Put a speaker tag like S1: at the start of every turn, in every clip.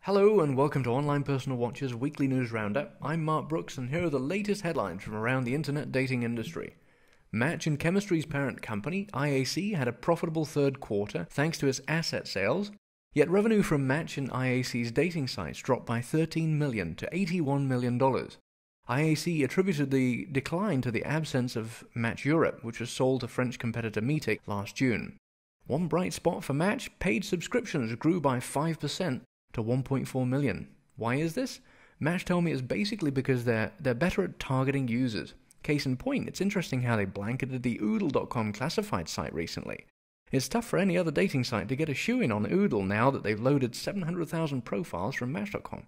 S1: Hello and welcome to Online Personal Watch's weekly news roundup. I'm Mark Brooks and here are the latest headlines from around the internet dating industry. Match and Chemistry's parent company, IAC, had a profitable third quarter thanks to its asset sales, yet revenue from Match and IAC's dating sites dropped by $13 million to $81 million. IAC attributed the decline to the absence of Match Europe, which was sold to French competitor Meetic last June. One bright spot for Match, paid subscriptions grew by 5%. To 1.4 million. Why is this? Match tell me it's basically because they're better at targeting users. Case in point, it's interesting how they blanketed the Oodle.com classified site recently. It's tough for any other dating site to get a shoe-in on Oodle now that they've loaded 700,000 profiles from Match.com.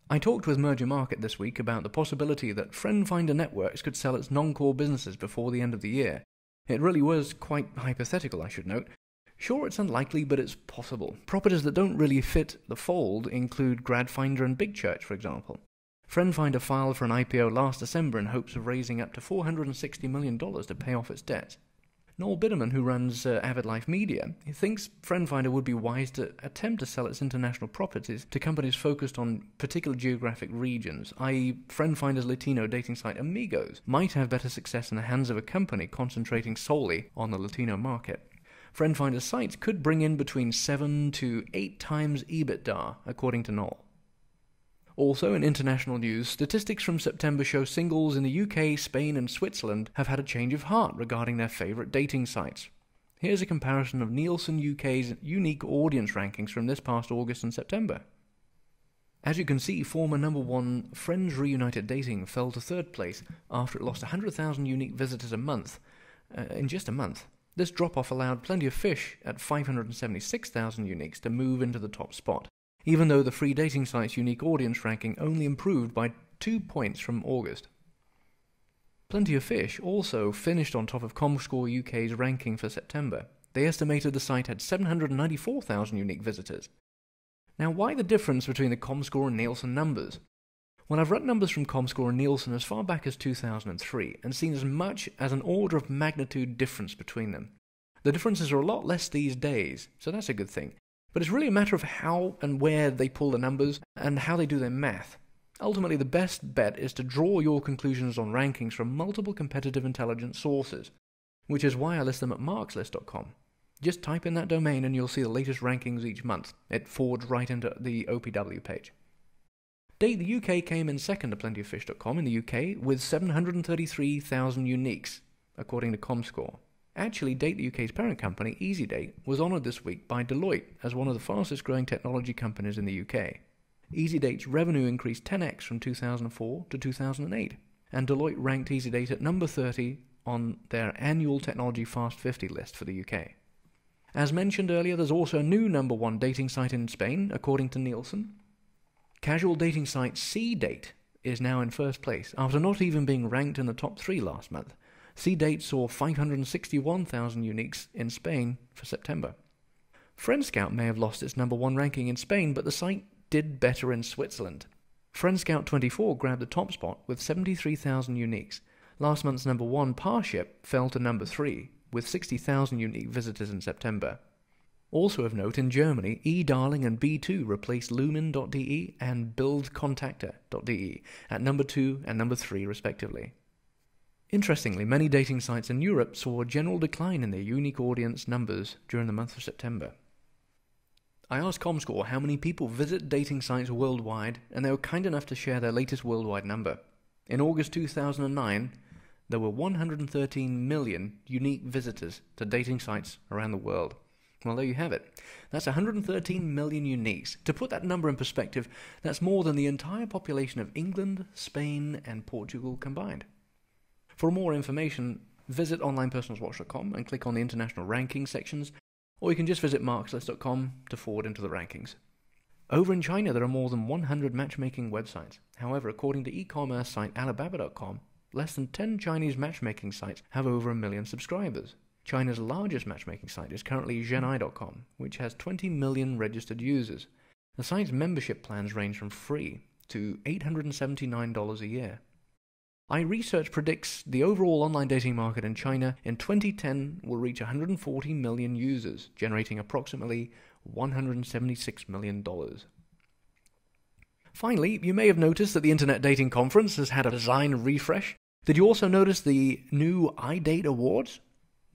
S1: I talked with Merger Market this week about the possibility that Friend Finder Networks could sell its non-core businesses before the end of the year. It really was quite hypothetical, I should note. Sure, it's unlikely, but it's possible. Properties that don't really fit the fold include GradFinder and Big Church, for example. FriendFinder filed for an IPO last December in hopes of raising up to $460 million to pay off its debt. Noel Biderman, who runs Avid Life Media, he thinks FriendFinder would be wise to attempt to sell its international properties to companies focused on particular geographic regions, i.e. FriendFinder's Latino dating site Amigos might have better success in the hands of a company concentrating solely on the Latino market. FriendFinder's sites could bring in between 7 to 8 times EBITDA, according to Noel. Also, in international news, statistics from September show singles in the UK, Spain and Switzerland have had a change of heart regarding their favourite dating sites. Here's a comparison of Nielsen UK's unique audience rankings from this past August and September. As you can see, former number one Friends Reunited Dating fell to third place after it lost 100,000 unique visitors a month, in just a month. This drop-off allowed Plenty of Fish at 576,000 uniques to move into the top spot, even though the free dating site's unique audience ranking only improved by 2 points from August. Plenty of Fish also finished on top of ComScore UK's ranking for September. They estimated the site had 794,000 unique visitors. Now, why the difference between the ComScore and Nielsen numbers? Well, I've run numbers from ComScore and Nielsen as far back as 2003 and seen as much as an order of magnitude difference between them. The differences are a lot less these days, so that's a good thing. But it's really a matter of how and where they pull the numbers and how they do their math. Ultimately, the best bet is to draw your conclusions on rankings from multiple competitive intelligence sources, which is why I list them at markslist.com. Just type in that domain and you'll see the latest rankings each month. It forwards right into the OPW page. Date the UK came in second to plentyoffish.com in the UK with 733,000 uniques, according to ComScore. Actually, Date the UK's parent company, EasyDate, was honoured this week by Deloitte as one of the fastest growing technology companies in the UK. EasyDate's revenue increased 10x from 2004 to 2008, and Deloitte ranked EasyDate at number 30 on their annual Technology Fast 50 list for the UK. As mentioned earlier, there's also a new number one dating site in Spain, according to Nielsen. Casual dating site C-Date is now in first place, after not even being ranked in the top 3 last month. C-Date saw 561,000 uniques in Spain for September. Friendscout may have lost its number 1 ranking in Spain, but the site did better in Switzerland. Friendscout24 grabbed the top spot with 73,000 uniques. Last month's number 1, Parship, fell to number 3, with 60,000 unique visitors in September. Also of note, in Germany, eDarling and B2 replaced Lumen.de and BuildContactor.de at number 2 and number 3 respectively. Interestingly, many dating sites in Europe saw a general decline in their unique audience numbers during the month of September. I asked ComScore how many people visit dating sites worldwide, and they were kind enough to share their latest worldwide number. In August 2009, there were 113 million unique visitors to dating sites around the world. Well, there you have it. That's 113 million uniques. To put that number in perspective, that's more than the entire population of England, Spain, and Portugal combined. For more information, visit onlinepersonalswatch.com and click on the international ranking sections, or you can just visit markslist.com to forward into the rankings. Over in China, there are more than 100 matchmaking websites. However, according to e-commerce site Alibaba.com, less than 10 Chinese matchmaking sites have over 1 million subscribers. China's largest matchmaking site is currently Zhenai.com, which has 20 million registered users. The site's membership plans range from free to $879 a year. iResearch predicts the overall online dating market in China in 2010 will reach 140 million users, generating approximately $176 million. Finally, you may have noticed that the Internet Dating Conference has had a design refresh. Did you also notice the new iDate Awards?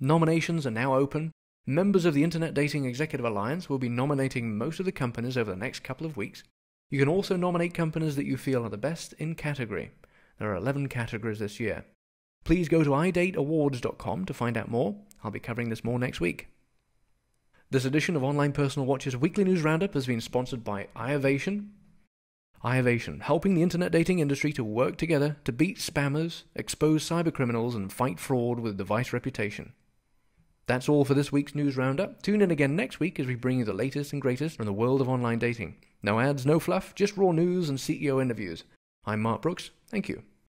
S1: Nominations are now open. Members of the Internet Dating Executive Alliance will be nominating most of the companies over the next couple of weeks. You can also nominate companies that you feel are the best in category. There are 11 categories this year. Please go to idateawards.com to find out more. I'll be covering this more next week. This edition of Online Personal Watch's Weekly News Roundup has been sponsored by iOvation. iOvation, helping the internet dating industry to work together to beat spammers, expose cybercriminals, and fight fraud with device reputation. That's all for this week's News Roundup. Tune in again next week as we bring you the latest and greatest from the world of online dating. No ads, no fluff, just raw news and CEO interviews. I'm Mark Brooks. Thank you.